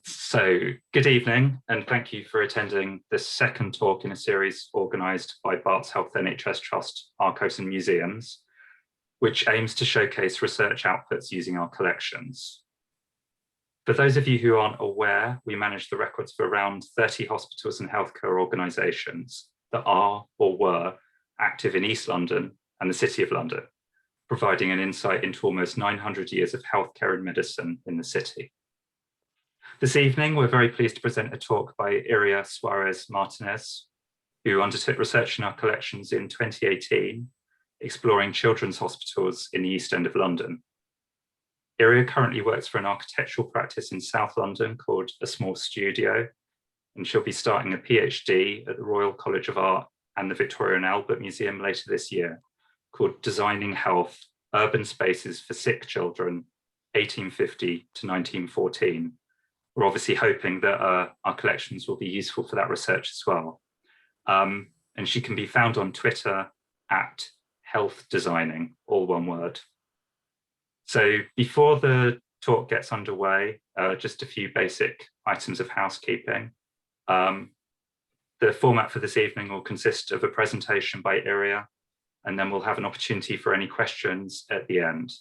So, good evening, and thank you for attending the second talk in a series organised by Barts Health NHS Trust Archives and Museums, which aims to showcase research outputs using our collections. For those of you who aren't aware, we manage the records for around 30 hospitals and healthcare organisations that are or were active in East London and the City of London, providing an insight into almost 900 years of healthcare and medicine in the city. This evening, we're very pleased to present a talk by Iria Suárez Martinez, who undertook research in our collections in 2018, exploring children's hospitals in the East End of London. Iria currently works for an architectural practice in South London called A Small Studio, and she'll be starting a PhD at the Royal College of Art and the Victoria and Albert Museum later this year, called Designing Health, Urban Spaces for Sick Children, 1850 to 1914. We're obviously hoping that our collections will be useful for that research as well. And she can be found on Twitter at Health Designing, all one word. So before the talk gets underway, just a few basic items of housekeeping. The format for this evening will consist of a presentation by Iria, and then we'll have an opportunity for any questions at the end.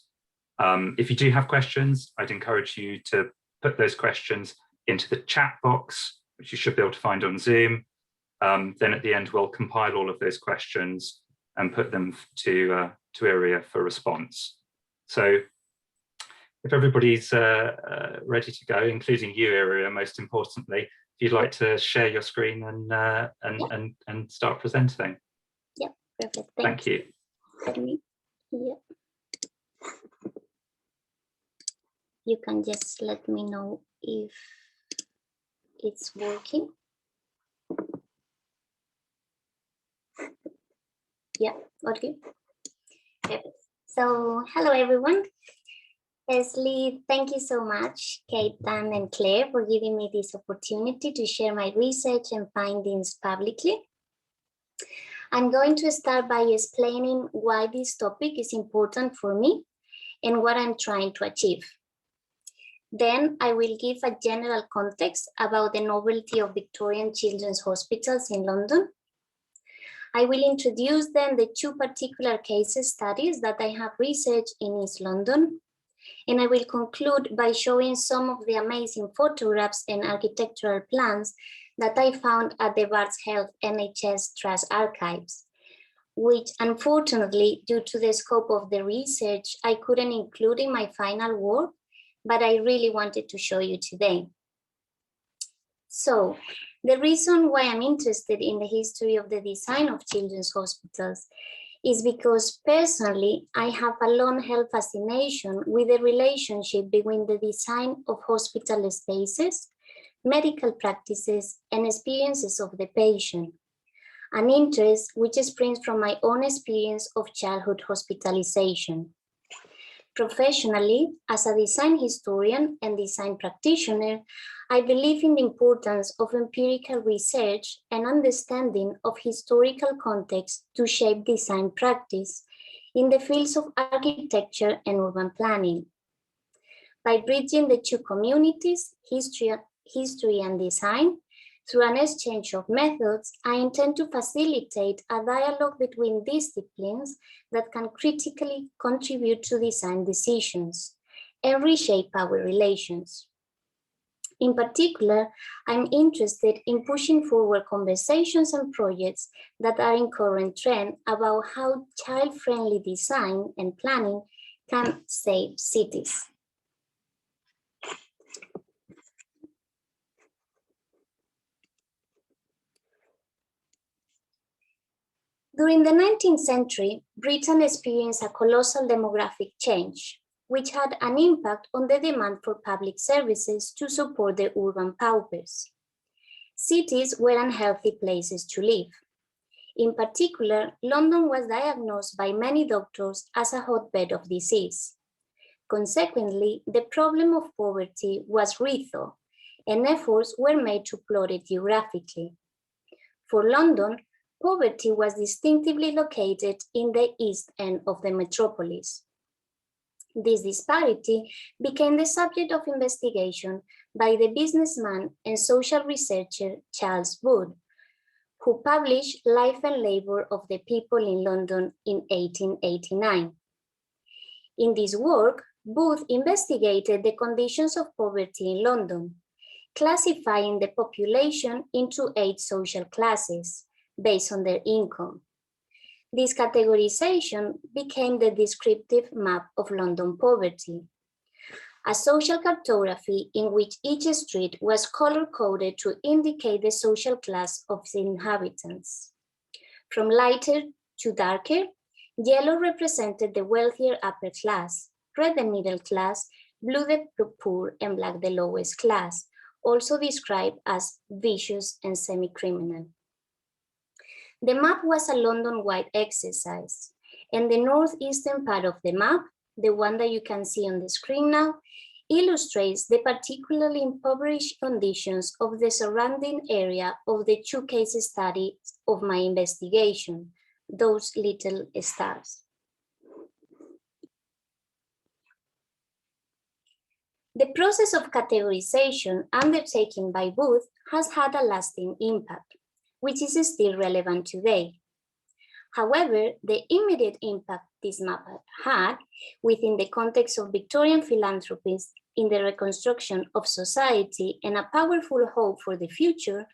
If you do have questions, I'd encourage you to put those questions into the chat box, which you should be able to find on Zoom. Then at the end, we'll compile all of those questions and put them to Iria for response. So if everybody's ready to go, including you, Iria, most importantly, if you'd like to share your screen and start presenting. Yeah, perfect. Thank you. Yeah. You can just let me know if it's working. Yeah, okay. So, hello everyone. Firstly, thank you so much, Kate, Dan, and Claire, for giving me this opportunity to share my research and findings publicly. I'm going to start by explaining why this topic is important for me and what I'm trying to achieve. Then I will give a general context about the novelty of Victorian children's hospitals in London. I will introduce then the two particular case studies that I have researched in East London. And I will conclude by showing some of the amazing photographs and architectural plans that I found at the Barts Health NHS Trust archives, which unfortunately, due to the scope of the research, I couldn't include in my final work, but I really wanted to show you today. So, the reason why I'm interested in the history of the design of children's hospitals is because personally, I have a long-held fascination with the relationship between the design of hospital spaces, medical practices, and experiences of the patient, an interest which springs from my own experience of childhood hospitalization. Professionally, as a design historian and design practitioner, I believe in the importance of empirical research and understanding of historical context to shape design practice in the fields of architecture and urban planning. By bridging the two communities, history and design, through an exchange of methods, I intend to facilitate a dialogue between disciplines that can critically contribute to design decisions and reshape our relations. In particular, I'm interested in pushing forward conversations and projects that are in current trend about how child-friendly design and planning can save cities. During the 19th century, Britain experienced a colossal demographic change, which had an impact on the demand for public services to support the urban paupers. Cities were unhealthy places to live. In particular, London was diagnosed by many doctors as a hotbed of disease. Consequently, the problem of poverty was rethought, and efforts were made to plot it geographically. For London, poverty was distinctively located in the east end of the metropolis. This disparity became the subject of investigation by the businessman and social researcher Charles Wood, who published Life and Labor of the People in London in 1889. In this work, Booth investigated the conditions of poverty in London, classifying the population into 8 social classes based on their income. This categorization became the descriptive map of London poverty, a social cartography in which each street was color-coded to indicate the social class of the inhabitants. From lighter to darker, yellow represented the wealthier upper class, red the middle class, blue the poor, and black the lowest class, also described as vicious and semi-criminal. The map was a London-wide exercise, and the northeastern part of the map, the one that you can see on the screen now, illustrates the particularly impoverished conditions of the surrounding area of the 2 case studies of my investigation, those little stars. The process of categorization undertaken by Booth has had a lasting impact, which is still relevant today. However, the immediate impact this map had within the context of Victorian philanthropies in the reconstruction of society and a powerful hope for the future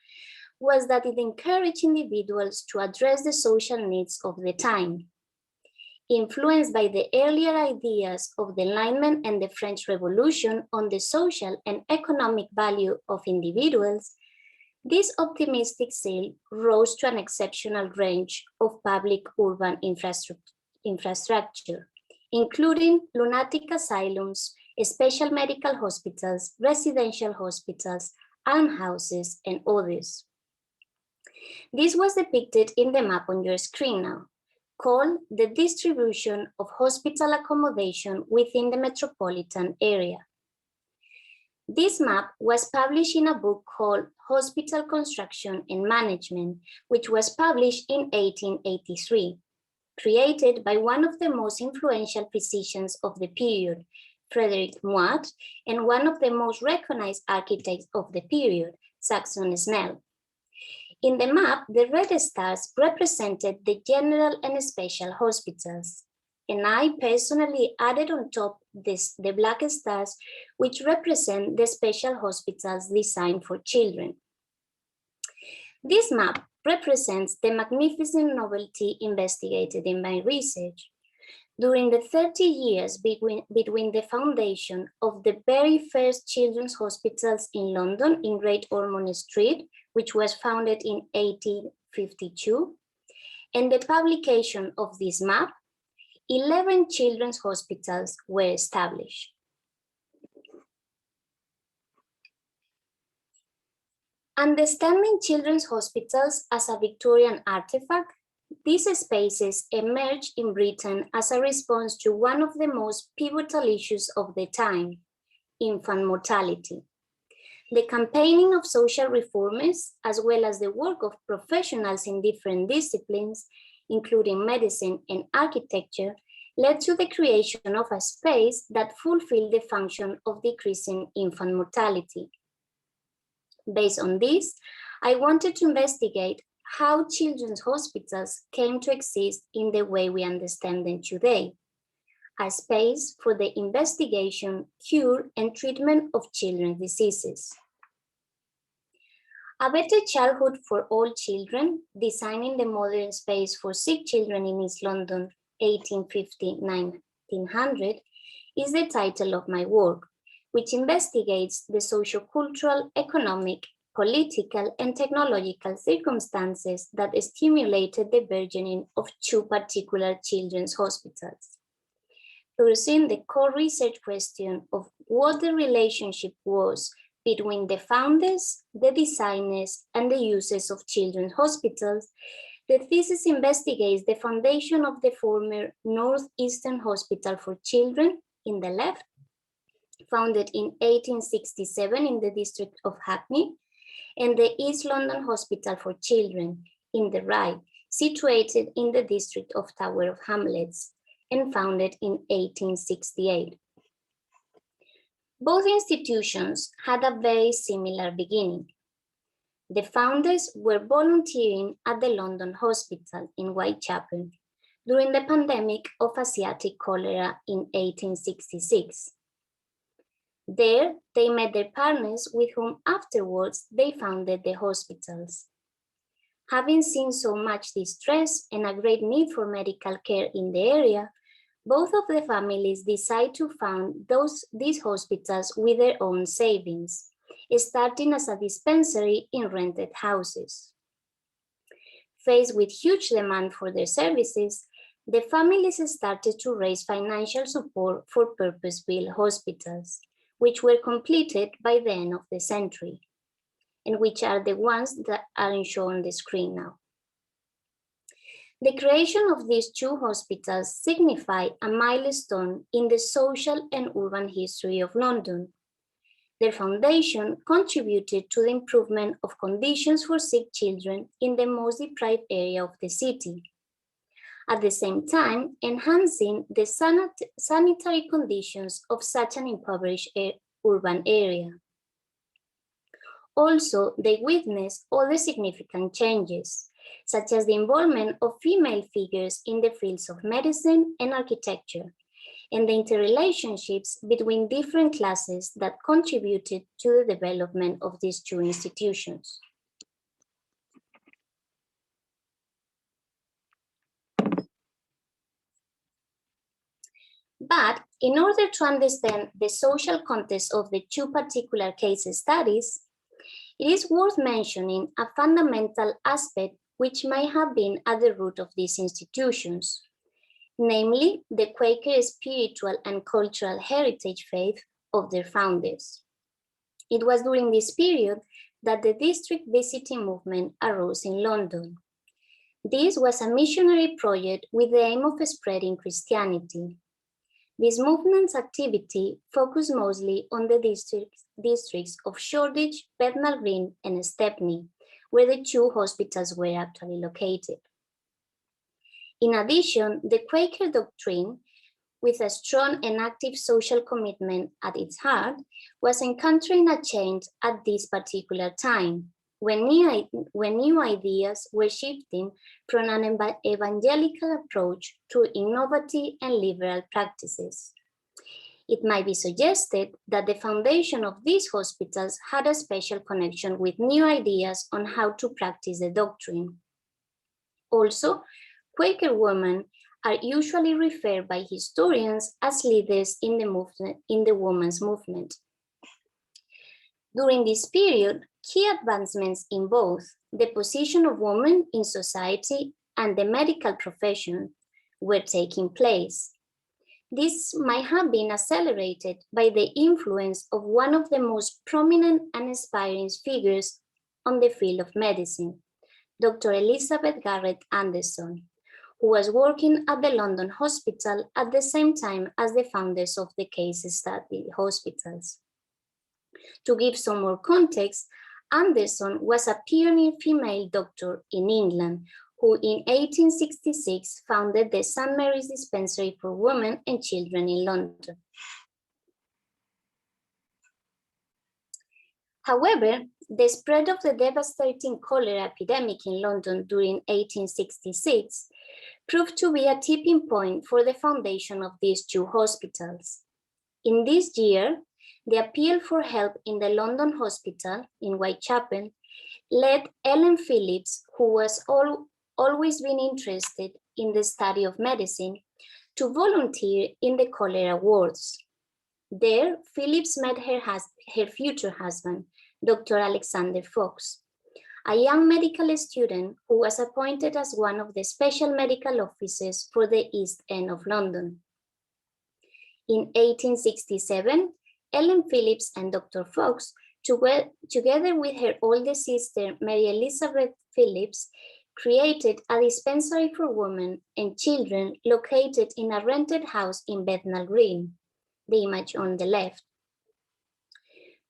was that it encouraged individuals to address the social needs of the time. Influenced by the earlier ideas of the Enlightenment and the French Revolution on the social and economic value of individuals, this optimistic zeal rose to an exceptional range of public urban infrastructure, including lunatic asylums, special medical hospitals, residential hospitals, almshouses, and others. This was depicted in the map on your screen now, called the distribution of hospital accommodation within the metropolitan area. This map was published in a book called Hospital Construction and Management, which was published in 1883, created by one of the most influential physicians of the period, Frederick Moat, and one of the most recognized architects of the period, Saxon Snell. In the map, the red stars represented the general and special hospitals, and I personally added on top the black stars, which represent the special hospitals designed for children. This map represents the magnificent novelty investigated in my research. During the 30 years between the foundation of the very first children's hospitals in London in Great Ormond Street, which was founded in 1852, and the publication of this map, 11 children's hospitals were established. Understanding children's hospitals as a Victorian artifact, these spaces emerged in Britain as a response to one of the most pivotal issues of the time, infant mortality. The campaigning of social reformers, as well as the work of professionals in different disciplines, including medicine and architecture, led to the creation of a space that fulfilled the function of decreasing infant mortality. Based on this, I wanted to investigate how children's hospitals came to exist in the way we understand them today, a space for the investigation, cure, and treatment of children's diseases. A Better Childhood for All Children, Designing the Modern Space for Sick Children in East London, 1850-1900, is the title of my work, which investigates the sociocultural, economic, political, and technological circumstances that stimulated the burgeoning of 2 particular children's hospitals. Pursuing the core research question of what the relationship was between the founders, the designers, and the users of children's hospitals, the thesis investigates the foundation of the former Northeastern Hospital for Children, in the left, founded in 1867 in the district of Hackney, and the East London Hospital for Children, in the right, situated in the district of Tower of Hamlets, and founded in 1868. Both institutions had a very similar beginning. The founders were volunteering at the London Hospital in Whitechapel during the pandemic of Asiatic cholera in 1866. There, they met their partners with whom afterwards they founded the hospitals. Having seen so much distress and a great need for medical care in the area, both of the families decided to found these hospitals with their own savings, starting as a dispensary in rented houses. Faced with huge demand for their services, the families started to raise financial support for purpose-built hospitals, which were completed by the end of the century, and which are the ones that are shown on the screen now. The creation of these two hospitals signified a milestone in the social and urban history of London. Their foundation contributed to the improvement of conditions for sick children in the most deprived area of the city, at the same time enhancing the sanitary conditions of such an impoverished urban area. Also, they witnessed other significant changes, such as the involvement of female figures in the fields of medicine and architecture, and the interrelationships between different classes that contributed to the development of these two institutions. But in order to understand the social context of the two particular case studies, it is worth mentioning a fundamental aspect which might have been at the root of these institutions, namely the Quaker spiritual and cultural heritage faith of their founders. It was during this period that the district visiting movement arose in London. This was a missionary project with the aim of spreading Christianity. This movement's activity focused mostly on the districts of Shoreditch, Bethnal Green, and Stepney, where the two hospitals were actually located. In addition, the Quaker doctrine, with a strong and active social commitment at its heart, was encountering a change at this particular time, when new ideas were shifting from an evangelical approach to innovative and liberal practices. It might be suggested that the foundation of these hospitals had a special connection with new ideas on how to practice the doctrine. Also, Quaker women are usually referred by historians as leaders in the women's movement. During this period, key advancements in both the position of women in society and the medical profession were taking place. This might have been accelerated by the influence of one of the most prominent and inspiring figures on the field of medicine, Dr. Elizabeth Garrett Anderson, who was working at the London Hospital at the same time as the founders of the case study hospitals. To give some more context, Anderson was a pioneer female doctor in England who in 1866 founded the St. Mary's Dispensary for Women and Children in London. However, the spread of the devastating cholera epidemic in London during 1866 proved to be a tipping point for the foundation of these two hospitals. In this year, the appeal for help in the London Hospital in Whitechapel led Ellen Phillips, who was always been interested in the study of medicine, to volunteer in the cholera wards. There, Phillips met her future husband, Dr. Alexander Fox, a young medical student who was appointed as one of the special medical officers for the East End of London. In 1867, Ellen Phillips and Dr. Fox, together with her older sister, Mary Elizabeth Phillips, created a dispensary for women and children located in a rented house in Bethnal Green, the image on the left.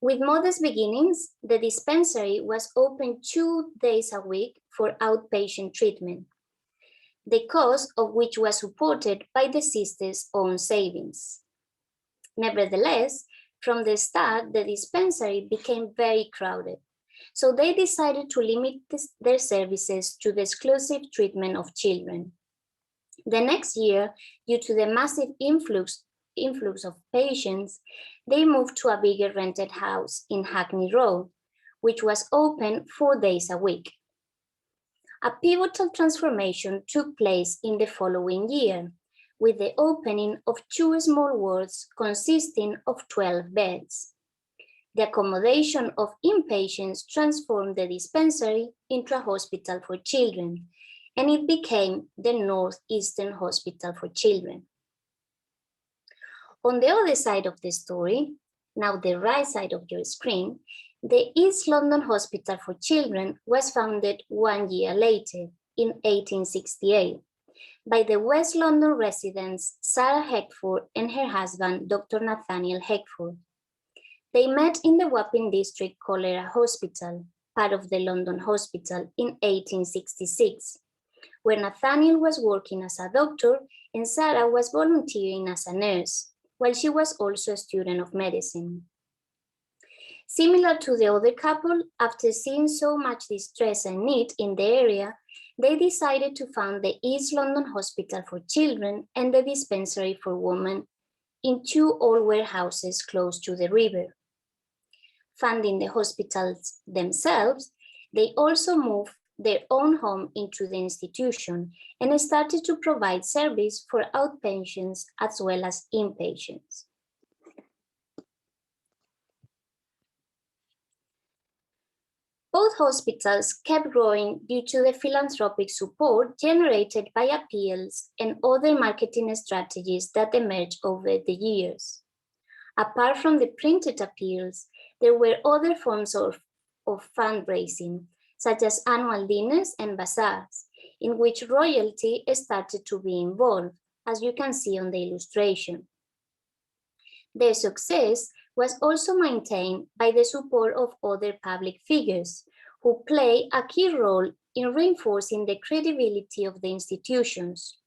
With modest beginnings, the dispensary was open 2 days a week for outpatient treatment. the cost of which was supported by the sisters' own savings. Nevertheless, from the start, the dispensary became very crowded, so they decided to limit their services to the exclusive treatment of children. The next year, due to the massive influx of patients, they moved to a bigger rented house in Hackney Road, which was open 4 days a week. A pivotal transformation took place in the following year, with the opening of 2 small wards consisting of 12 beds. The accommodation of inpatients transformed the dispensary into a hospital for children, and it became the Northeastern Hospital for Children. On the other side of the story, now the right side of your screen, the East London Hospital for Children was founded 1 year later, in 1868, by the West London residents Sarah Heckford and her husband, Dr. Nathaniel Heckford. They met in the Wapping District Cholera Hospital, part of the London Hospital, in 1866, where Nathaniel was working as a doctor and Sarah was volunteering as a nurse, while she was also a student of medicine. Similar to the other couple, after seeing so much distress and need in the area, they decided to found the East London Hospital for Children and the Dispensary for Women in 2 old warehouses close to the river. Funding the hospitals themselves, they also moved their own home into the institution and started to provide service for outpatients as well as inpatients. Both hospitals kept growing due to the philanthropic support generated by appeals and other marketing strategies that emerged over the years. Apart from the printed appeals, there were other forms of fundraising, such as annual dinners and bazaars, in which royalty started to be involved, as you can see on the illustration. Their success was also maintained by the support of other public figures who play a key role in reinforcing the credibility of the institutions.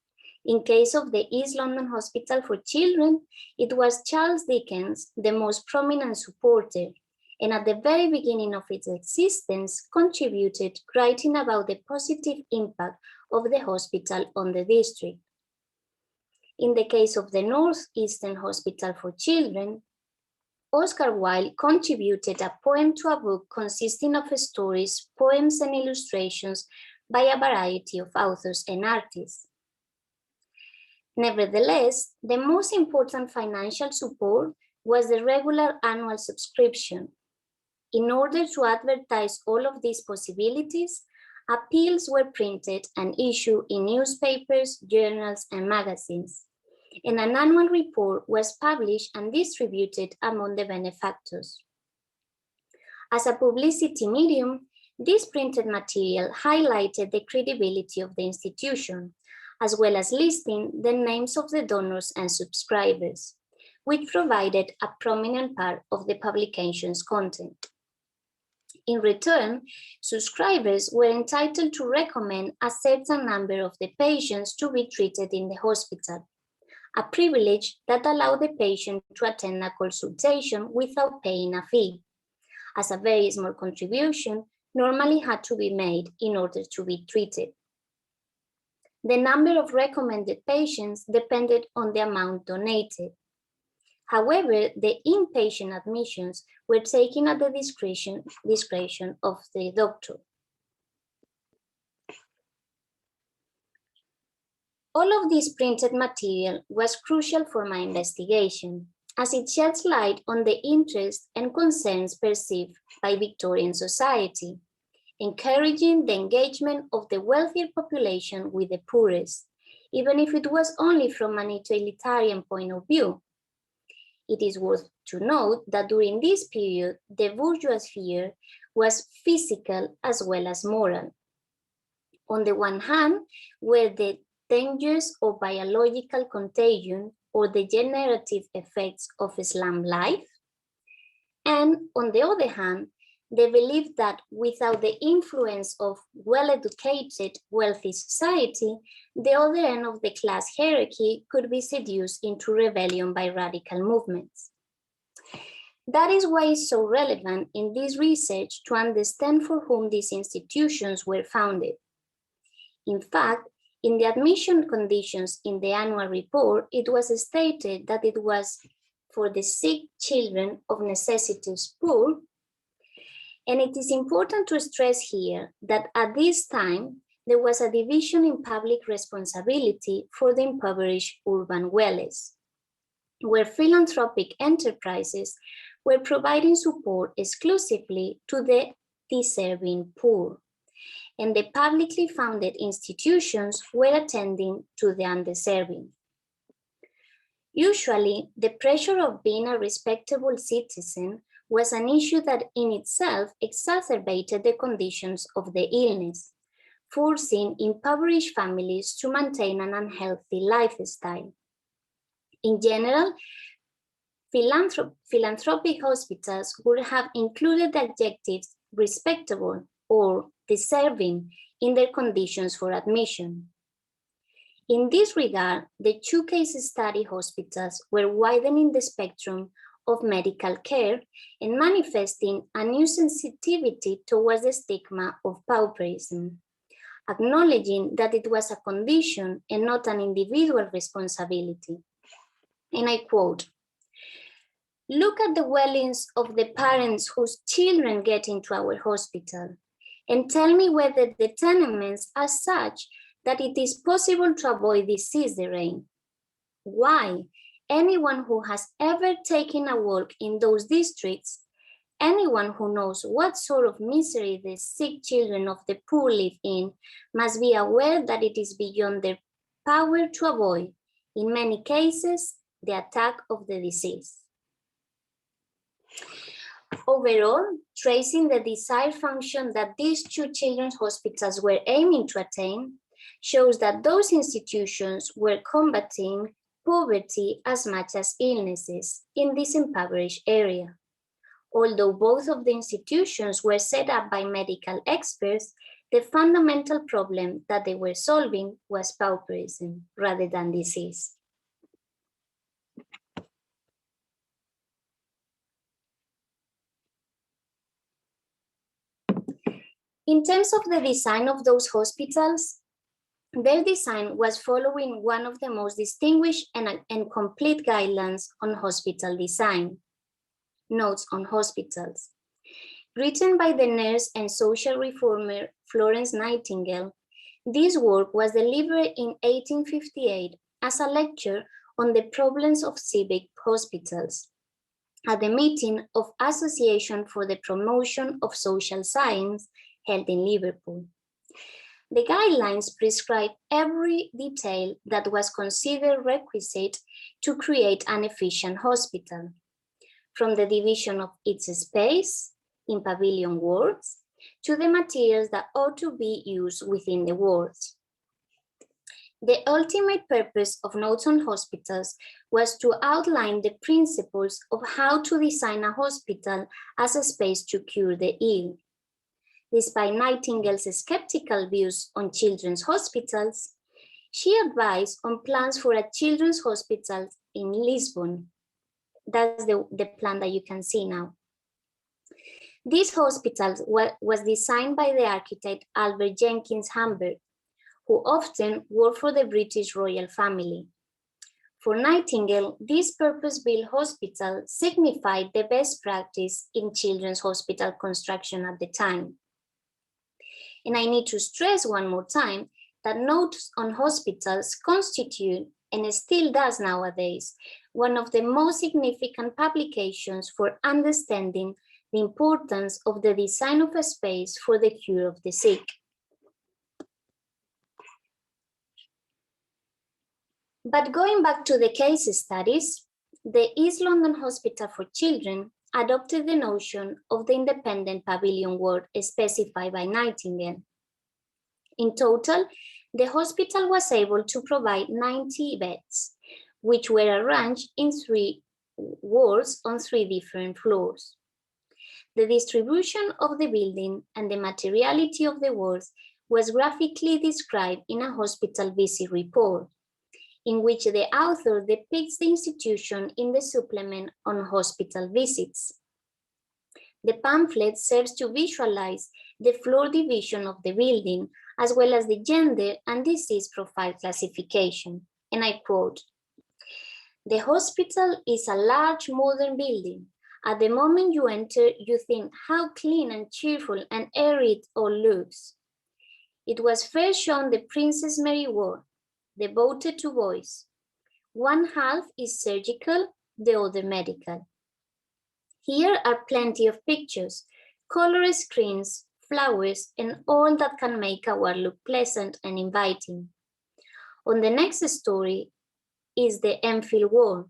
In case of the East London Hospital for Children, it was Charles Dickens, the most prominent supporter, and at the very beginning of its existence contributed writing about the positive impact of the hospital on the district. In the case of the Northeastern Hospital for Children, Oscar Wilde contributed a poem to a book consisting of stories, poems, and illustrations by a variety of authors and artists. Nevertheless, the most important financial support was the regular annual subscription. In order to advertise all of these possibilities, appeals were printed and issued in newspapers, journals, and magazines, and an annual report was published and distributed among the benefactors. As a publicity medium, this printed material highlighted the credibility of the institution, as well as listing the names of the donors and subscribers, which provided a prominent part of the publication's content. In return, subscribers were entitled to recommend a certain number of the patients to be treated in the hospital, a privilege that allowed the patient to attend a consultation without paying a fee, as a very small contribution normally had to be made in order to be treated. The number of recommended patients depended on the amount donated. However, the inpatient admissions were taken at the discretion of the doctor. All of this printed material was crucial for my investigation, as it sheds light on the interests and concerns perceived by Victorian society, encouraging the engagement of the wealthier population with the poorest, even if it was only from an utilitarian point of view. It is worth to note that during this period, the bourgeois sphere was physical as well as moral. On the one hand, were the dangers of biological contagion or the generative effects of slum life, and on the other hand, They believed that without the influence of well-educated, wealthy society, the other end of the class hierarchy could be seduced into rebellion by radical movements. That is why it's so relevant in this research to understand for whom these institutions were founded. In fact, in the admission conditions in the annual report, it was stated that it was for the sick children of necessities poor. And it is important to stress here that at this time, there was a division in public responsibility for the impoverished urban dwellers, where philanthropic enterprises were providing support exclusively to the deserving poor, and the publicly funded institutions were attending to the undeserving. Usually, the pressure of being a respectable citizen was an issue that in itself exacerbated the conditions of the illness, forcing impoverished families to maintain an unhealthy lifestyle. In general, philanthropic hospitals would have included the adjectives respectable or deserving in their conditions for admission. In this regard, the two case study hospitals were widening the spectrum of medical care and manifesting a new sensitivity towards the stigma of pauperism, acknowledging that it was a condition and not an individual responsibility. And I quote, "Look at the dwellings of the parents whose children get into our hospital and tell me whether the tenements are such that it is possible to avoid this scissoring. Why? Anyone who has ever taken a walk in those districts, anyone who knows what sort of misery the sick children of the poor live in, must be aware that it is beyond their power to avoid, in many cases, the attack of the disease." Overall, tracing the desired function that these two children's hospitals were aiming to attain shows that those institutions were combating poverty as much as illnesses in this impoverished area. Although both of the institutions were set up by medical experts, the fundamental problem that they were solving was pauperism rather than disease. In terms of the design of those hospitals, their design was following one of the most distinguished and complete guidelines on hospital design, Notes on Hospitals. Written by the nurse and social reformer Florence Nightingale, this work was delivered in 1858 as a lecture on the problems of civic hospitals at the meeting of Association for the Promotion of Social Science held in Liverpool. The guidelines prescribe every detail that was considered requisite to create an efficient hospital, from the division of its space in pavilion wards to the materials that ought to be used within the wards. The ultimate purpose of Notes on Hospitals was to outline the principles of how to design a hospital as a space to cure the ill. Despite Nightingale's skeptical views on children's hospitals, she advised on plans for a children's hospital in Lisbon. That's the plan that you can see now. This hospital was designed by the architect Albert Jenkins Humbert, who often worked for the British royal family. For Nightingale, this purpose-built hospital signified the best practice in children's hospital construction at the time. And I need to stress one more time that Notes on Hospitals constitute, and still does nowadays, one of the most significant publications for understanding the importance of the design of a space for the cure of the sick. But going back to the case studies, the East London Hospital for Children adopted the notion of the independent pavilion ward specified by Nightingale. In total, the hospital was able to provide 90 beds, which were arranged in 3 wards on 3 different floors. The distribution of the building and the materiality of the walls was graphically described in a hospital visit report, in which the author depicts the institution in the supplement on hospital visits. The pamphlet serves to visualize the floor division of the building, as well as the gender and disease profile classification. And I quote, "The hospital is a large modern building. At the moment you enter, you think how clean and cheerful and airy it all looks. It was first shown the Princess Mary ward, devoted to boys. One half is surgical, the other medical. Here are plenty of pictures, color screens, flowers, and all that can make a ward look pleasant and inviting. On the next story is the Enfield ward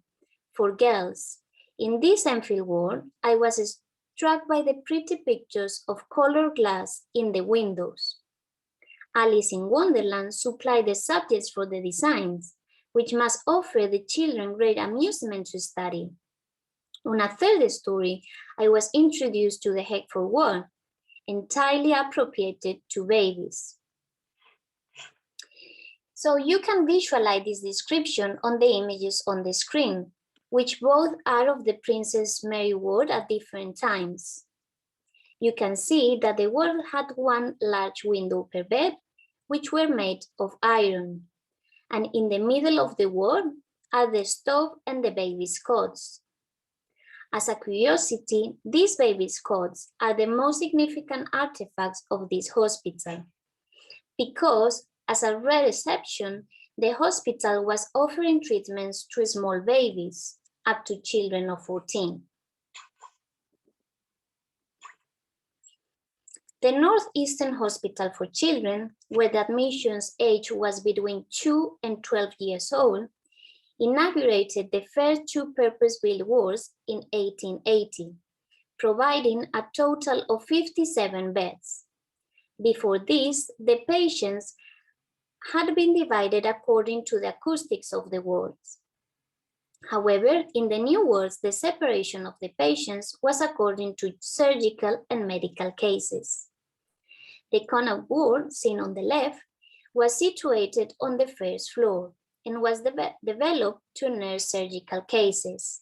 for girls. In this Enfield ward, I was struck by the pretty pictures of colored glass in the windows. Alice in Wonderland supplied the subjects for the designs, which must offer the children great amusement to study. On a third story, I was introduced to the Heckford ward, entirely appropriated to babies." So you can visualize this description on the images on the screen, which both are of the Princess Mary ward at different times. You can see that the ward had one large window per bed, which were made of iron. And in the middle of the ward are the stove and the baby's cots. As a curiosity, these baby's cots are the most significant artifacts of this hospital, because as a rare exception, the hospital was offering treatments to small babies, up to children of 14. The Northeastern Hospital for Children, where the admissions age was between 2 and 12 years old, inaugurated the first two purpose-built wards in 1880, providing a total of 57 beds. Before this, the patients had been divided according to the acoustics of the wards. However, in the new wards, the separation of the patients was according to surgical and medical cases. The Connaught ward, seen on the left, was situated on the first floor and was developed to nurse surgical cases.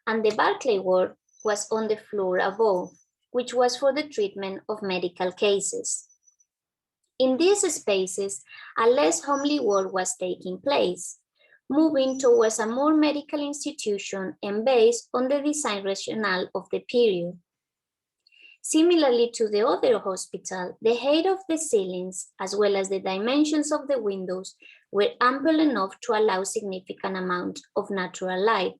And the Barclay ward was on the floor above, which was for the treatment of medical cases. In these spaces, a less homely ward was taking place, moving towards a more medical institution and based on the design rationale of the period. Similarly to the other hospital, the height of the ceilings, as well as the dimensions of the windows, were ample enough to allow significant amount of natural light.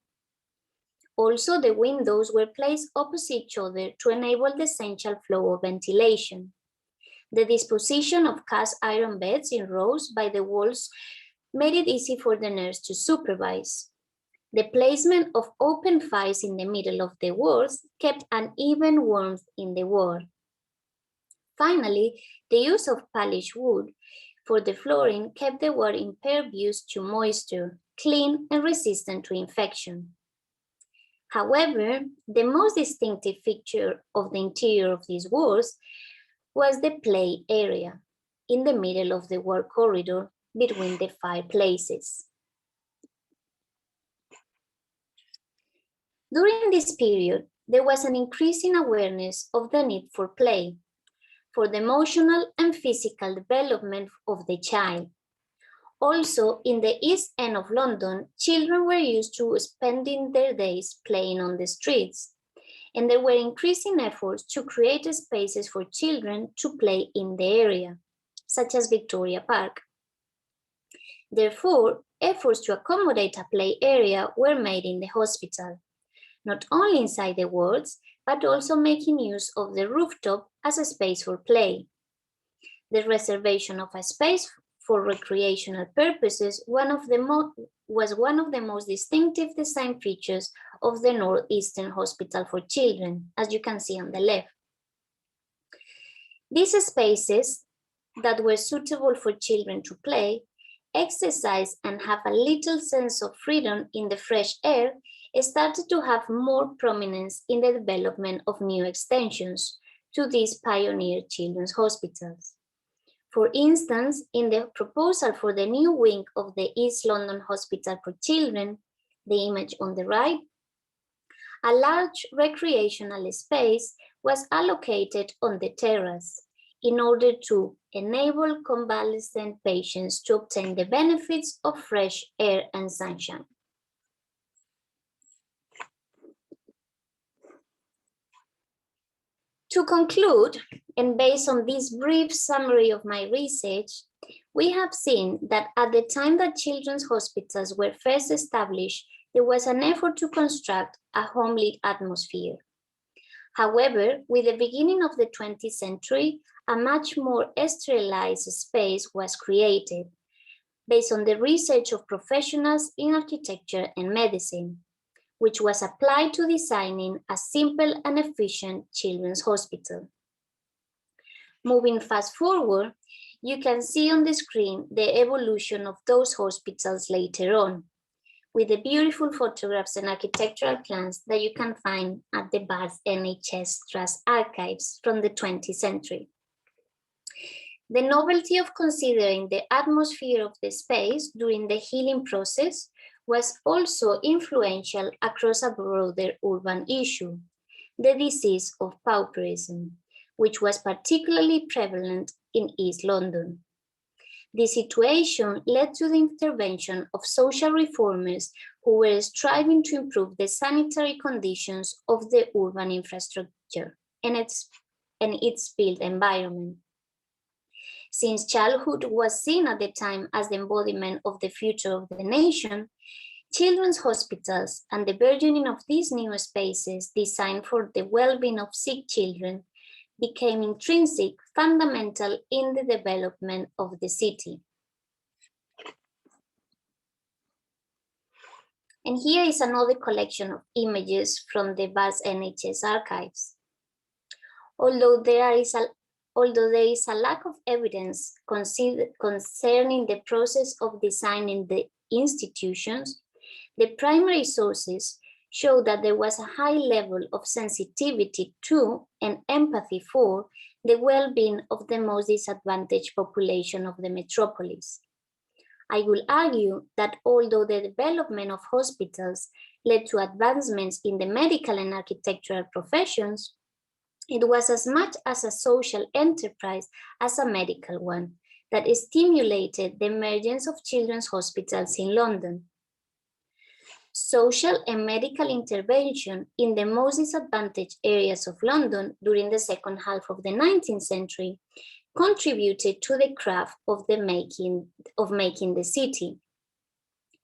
Also, the windows were placed opposite each other to enable the essential flow of ventilation. The disposition of cast iron beds in rows by the walls made it easy for the nurse to supervise. The placement of open fires in the middle of the wards kept an even warmth in the ward. Finally, the use of polished wood for the flooring kept the ward impervious to moisture, clean and resistant to infection. However, the most distinctive feature of the interior of these wards was the play area in the middle of the ward corridor between the fireplaces. During this period, there was an increasing awareness of the need for play, for the emotional and physical development of the child. Also, in the East End of London, children were used to spending their days playing on the streets, and there were increasing efforts to create spaces for children to play in the area, such as Victoria Park. Therefore, efforts to accommodate a play area were made in the hospital, not only inside the wards, but also making use of the rooftop as a space for play. The reservation of a space for recreational purposes was one of the most distinctive design features of the Northeastern Hospital for Children, as you can see on the left. These spaces that were suitable for children to play, exercise, and have a little sense of freedom in the fresh air started to have more prominence in the development of new extensions to these pioneer children's hospitals. For instance, in the proposal for the new wing of the East London Hospital for Children, the image on the right, a large recreational space was allocated on the terrace in order to enable convalescent patients to obtain the benefits of fresh air and sunshine. To conclude, and based on this brief summary of my research, we have seen that at the time that children's hospitals were first established, there was an effort to construct a home-lit atmosphere. However, with the beginning of the 20th century, a much more sterilized space was created based on the research of professionals in architecture and medicine, which was applied to designing a simple and efficient children's hospital. Moving fast forward, you can see on the screen the evolution of those hospitals later on, with the beautiful photographs and architectural plans that you can find at the Barts NHS Trust archives from the 20th century. The novelty of considering the atmosphere of the space during the healing process was also influential across a broader urban issue, the disease of pauperism, which was particularly prevalent in East London. This situation led to the intervention of social reformers who were striving to improve the sanitary conditions of the urban infrastructure and its built environment. Since childhood was seen at the time as the embodiment of the future of the nation, children's hospitals and the burgeoning of these new spaces designed for the well-being of sick children became intrinsic, fundamental in the development of the city. And here is another collection of images from the Barts NHS archives. Although there is a lack of evidence concerning the process of designing the institutions, the primary sources show that there was a high level of sensitivity to and empathy for the well-being of the most disadvantaged population of the metropolis. I will argue that although the development of hospitals led to advancements in the medical and architectural professions, it was as much as a social enterprise as a medical one that stimulated the emergence of children's hospitals in London. Social and medical intervention in the most disadvantaged areas of London during the second half of the 19th century contributed to the craft of making the city,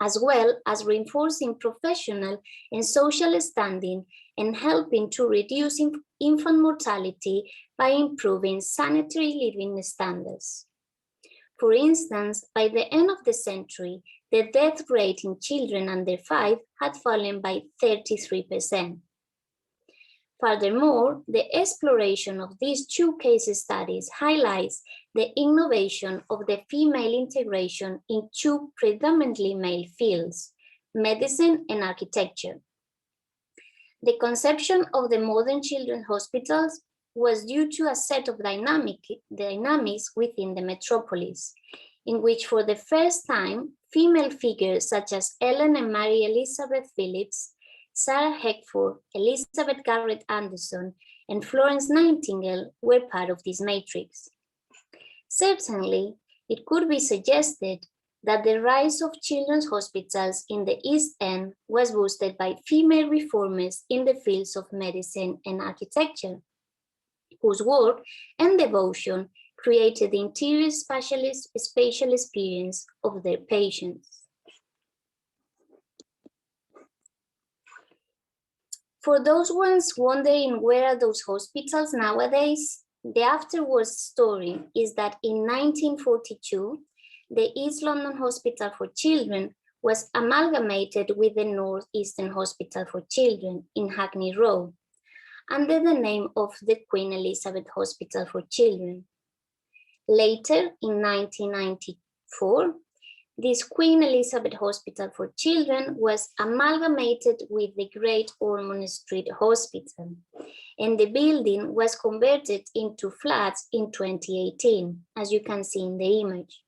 as well as reinforcing professional and social standing and helping to reduce infant mortality by improving sanitary living standards. For instance, by the end of the century, the death rate in children under 5 had fallen by 33%. Furthermore, the exploration of these two case studies highlights the innovation of the female integration in two predominantly male fields, medicine and architecture. The conception of the modern children's hospitals was due to a set of dynamics within the metropolis, in which for the first time, female figures such as Ellen and Mary Elizabeth Phillips, Sarah Heckford, Elizabeth Garrett Anderson, and Florence Nightingale were part of this matrix. Certainly, it could be suggested that the rise of children's hospitals in the East End was boosted by female reformers in the fields of medicine and architecture, whose work and devotion created the interior spatial experience of their patients. For those ones wondering where are those hospitals nowadays, the afterwards story is that in 1942, the East London Hospital for Children was amalgamated with the North Eastern Hospital for Children in Hackney Road, under the name of the Queen Elizabeth Hospital for Children. Later, in 1994, This Queen Elizabeth Hospital for Children was amalgamated with the Great Ormond Street Hospital, and the building was converted into flats in 2018, as you can see in the image.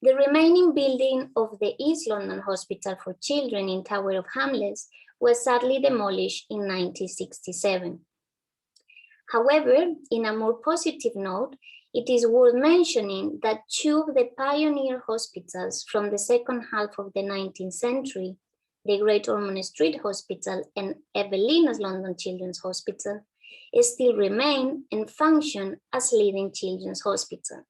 The remaining building of the East London Hospital for Children in Tower of Hamlets was sadly demolished in 1967. However, in a more positive note, it is worth mentioning that two of the pioneer hospitals from the second half of the 19th century, the Great Ormond Street Hospital and Evelina's London Children's Hospital, still remain and function as leading children's hospitals.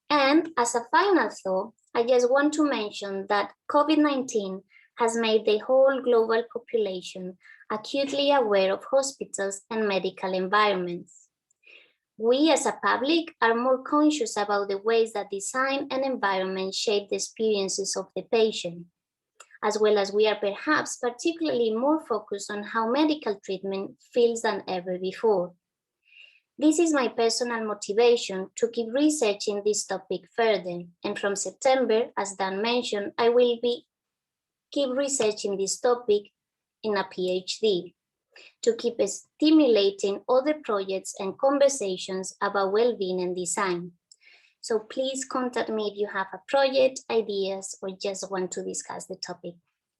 And as a final thought, I just want to mention that COVID-19 has made the whole global population acutely aware of hospitals and medical environments. We as a public are more conscious about the ways that design and environment shape the experiences of the patient, as well as we are perhaps particularly more focused on how medical treatment feels than ever before. This is my personal motivation to keep researching this topic further, and from September, as Dan mentioned, I will keep researching this topic in a PhD to keep stimulating other projects and conversations about well-being and design. So please contact me if you have a project, ideas, or just want to discuss the topic.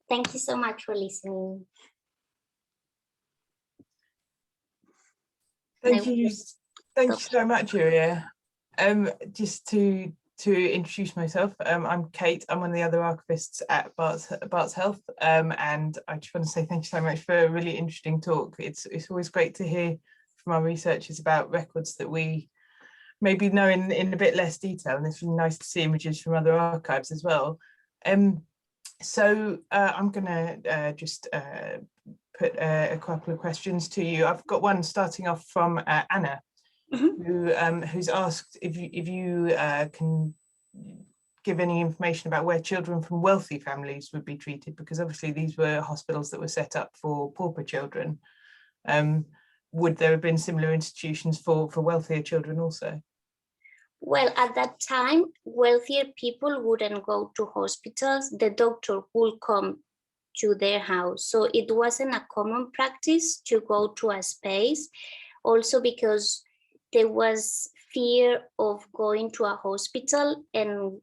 Thank you so much for listening. Thank you so much, Iria. Just to introduce myself, I'm Kate. I'm one of the other archivists at Barts Health, and I just want to say thank you so much for a really interesting talk. It's always great to hear from our researchers about records that we maybe know in a bit less detail, and it's really nice to see images from other archives as well. So I'm going to just put a couple of questions to you. I've got one starting off from Anna, who's asked if you can give any information about where children from wealthy families would be treated, because obviously these were hospitals that were set up for pauper children. Would there have been similar institutions for wealthier children also? Well, at that time, wealthier people wouldn't go to hospitals. The doctor would come to their house. So it wasn't a common practice to go to a space, also because there was fear of going to a hospital and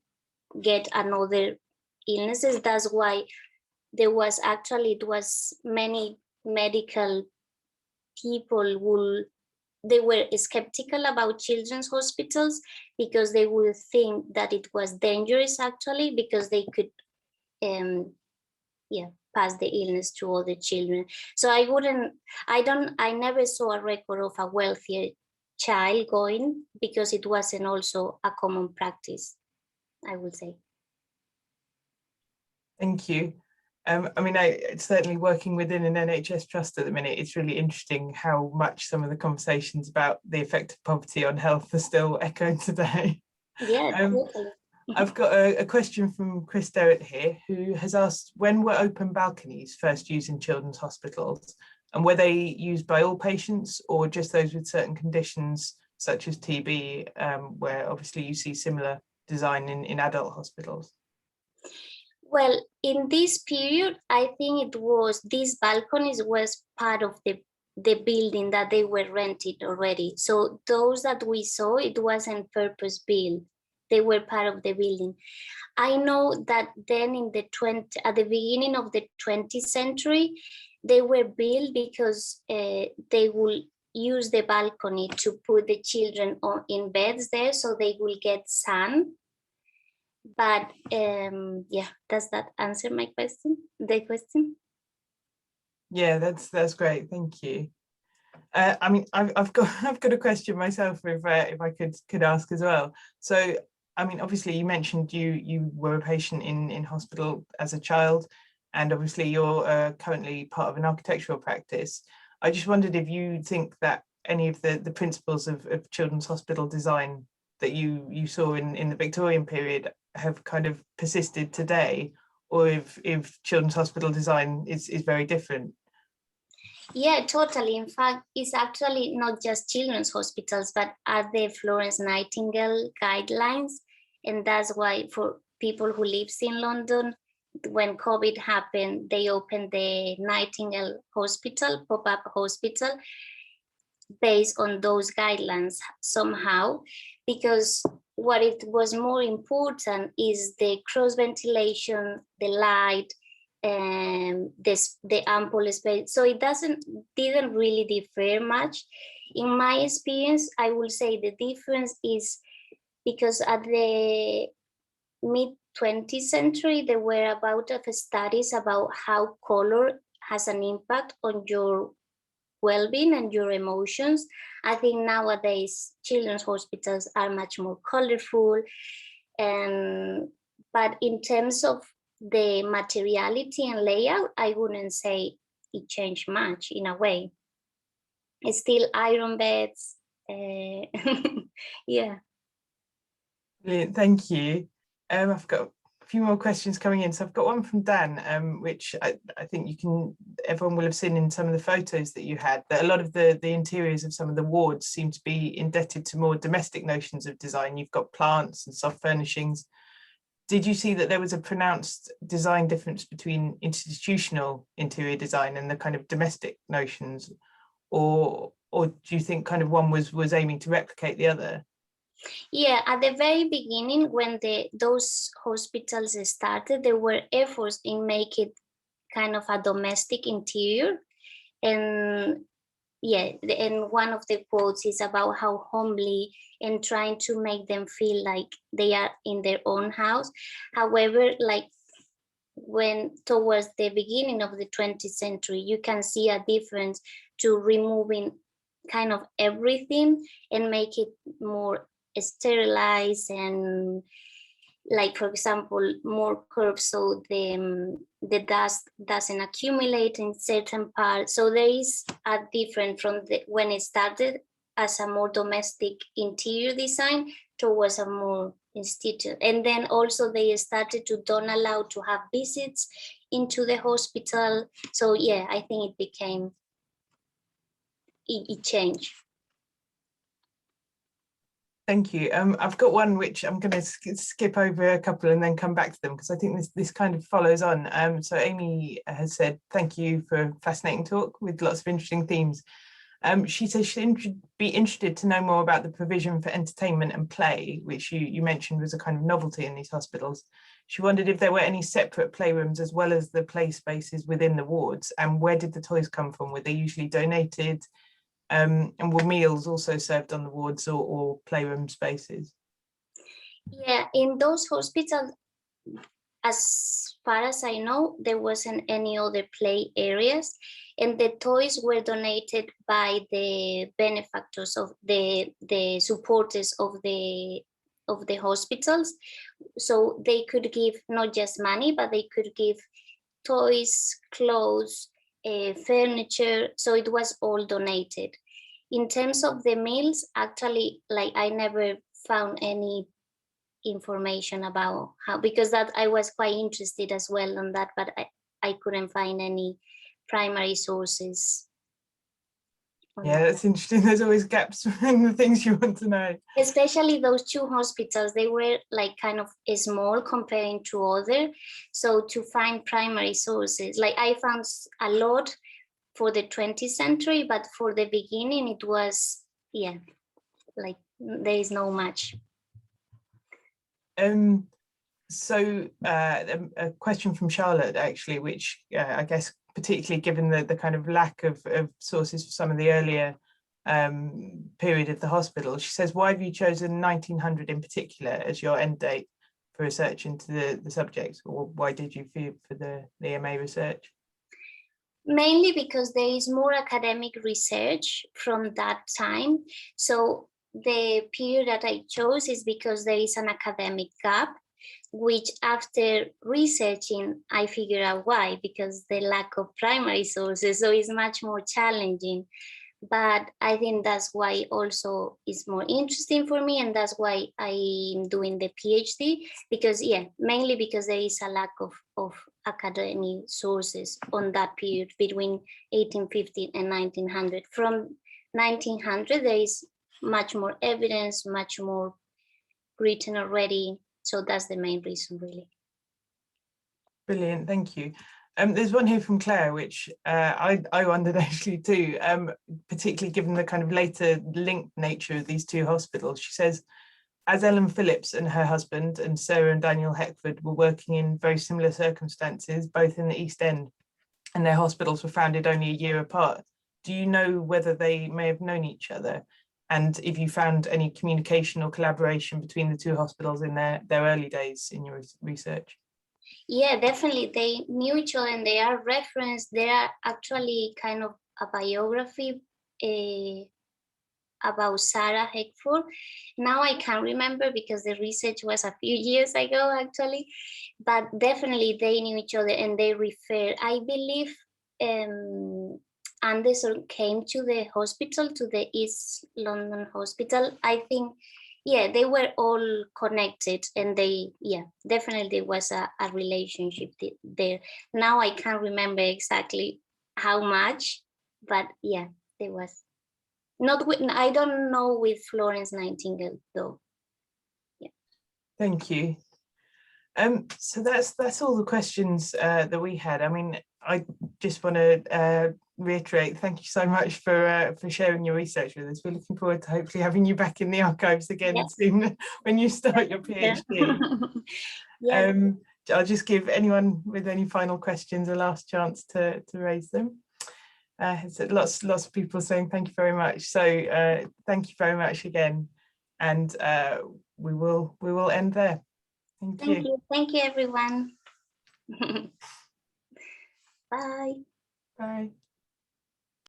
get another illnesses. That's why it was many medical people they were skeptical about children's hospitals because they would think that it was dangerous actually, because they could pass the illness to other children. So I never saw a record of a wealthier child going, because it wasn't also a common practice, I would say. Thank you. I mean, certainly working within an NHS trust at the minute, it's really interesting how much some of the conversations about the effect of poverty on health are still echoed today. Yeah, totally. I've got a question from Chris Derritt here, who has asked, when were open balconies first used in children's hospitals? And were they used by all patients or just those with certain conditions such as TB, where obviously you see similar design in adult hospitals? Well, in this period, I think these balconies was part of the building that they were rented already. So those that we saw, it wasn't purpose built. They were part of the building. I know that then at the beginning of the 20th century, they were built because they will use the balcony to put the children in beds there so they will get sun. But yeah, does that answer my question? The question? Yeah, that's great. Thank you. I mean, I've got a question myself, if I could ask as well. So, I mean, obviously, you mentioned you were a patient in hospital as a child, and obviously you're currently part of an architectural practice. I just wondered if you think that any of the principles of children's hospital design that you saw in the Victorian period have kind of persisted today, or if children's hospital design is very different. Yeah, totally. In fact, it's actually not just children's hospitals, but are the Florence Nightingale guidelines. And that's why for people who lives in London, when COVID happened, they opened the Nightingale Hospital, pop-up hospital, based on those guidelines somehow, because what it was more important is the cross ventilation, the light, and the ample space. So it didn't really differ much. In my experience, I will say the difference is because at the mid 20th century, there were about of studies about how color has an impact on your well-being and your emotions. I think nowadays children's hospitals are much more colorful, and but in terms of the materiality and layout, I wouldn't say it changed much in a way. It's still iron beds. Yeah. Brilliant, thank you. I've got a few more questions coming in. So I've got one from Dan, which I think everyone will have seen in some of the photos that you had, that a lot of the interiors of some of the wards seem to be indebted to more domestic notions of design. You've got plants and soft furnishings. Did you see that there was a pronounced design difference between institutional interior design and the kind of domestic notions, or do you think kind of one was aiming to replicate the other? Yeah, at the very beginning, when those hospitals started, there were efforts in making kind of a domestic interior. And yeah, and one of the quotes is about how homely and trying to make them feel like they are in their own house. However, like when towards the beginning of the 20th century, you can see a difference to removing kind of everything and make it more sterilized, and like, for example, more curves so the dust doesn't accumulate in certain parts. So there is a difference from when it started as a more domestic interior design towards a more institute. And then also they started to don't allow to have visits into the hospital. So yeah, I think it changed. Thank you. I've got one which I'm going to skip over a couple and then come back to them, because I think this kind of follows on. So Amy has said, thank you for a fascinating talk with lots of interesting themes. She says she'd be interested to know more about the provision for entertainment and play, which you mentioned was a kind of novelty in these hospitals. She wondered if there were any separate playrooms as well as the play spaces within the wards, and where did the toys come from? Were they usually donated? And were meals also served on the wards or playroom spaces? Yeah, in those hospitals, as far as I know, there wasn't any other play areas, and the toys were donated by the benefactors of the supporters of the hospitals. So they could give not just money, but they could give toys, clothes, furniture. So it was all donated. In terms of the meals, actually, like, I never found any information about how, because that I was quite interested as well on that, but I couldn't find any primary sources. Yeah, that's interesting. There's always gaps in the things you want to know. Especially those two hospitals, they were like kind of small comparing to other. So to find primary sources, like I found a lot for the 20th century, but for the beginning it was, yeah, like there is no much. So a question from Charlotte, actually, which I guess particularly given the kind of lack of sources for some of the earlier period of the hospital, she says, why have you chosen 1900 in particular as your end date for research into the subject, or why did you for the MA research? Mainly because there is more academic research from that time. So the period that I chose is because there is an academic gap, which after researching, I figure out why, because the lack of primary sources. So it's much more challenging. but I think that's why also it's more interesting for me, and that's why I'm doing the PhD, because mainly because there is a lack of academic sources on that period between 1850 and 1900. From 1900 there is much more evidence, much more written already, so that's the main reason, really. Brilliant, thank you. There's one here from Claire, which I wondered actually too, particularly given the kind of later linked nature of these two hospitals. She says, as Ellen Phillips and her husband and Sarah and Daniel Heckford were working in very similar circumstances, both in the East End, and their hospitals were founded only a year apart, do you know whether they may have known each other? And if you found any communication or collaboration between the two hospitals in their early days in your research? Yeah, definitely. They knew each other and they are referenced. They are actually kind of a biography about Sarah Heckford. Now I can't remember because the research was a few years ago, actually. But definitely they knew each other and they refer. I believe Anderson came to the hospital, to the East London Hospital. I think, they were all connected, and definitely there was a relationship there. Now I can't remember exactly how much, but there was. Not with, I don't know with Florence Nightingale though. Thank you. So that's all the questions that we had. I mean, I just want to reiterate, thank you so much for sharing your research with us. We're looking forward to hopefully having you back in the archives again soon when you start your PhD. I'll just give anyone with any final questions a last chance to raise them. So lots of people saying thank you very much. So thank you very much again, and we will end there. Thank you. Thank you, everyone. Bye. Bye.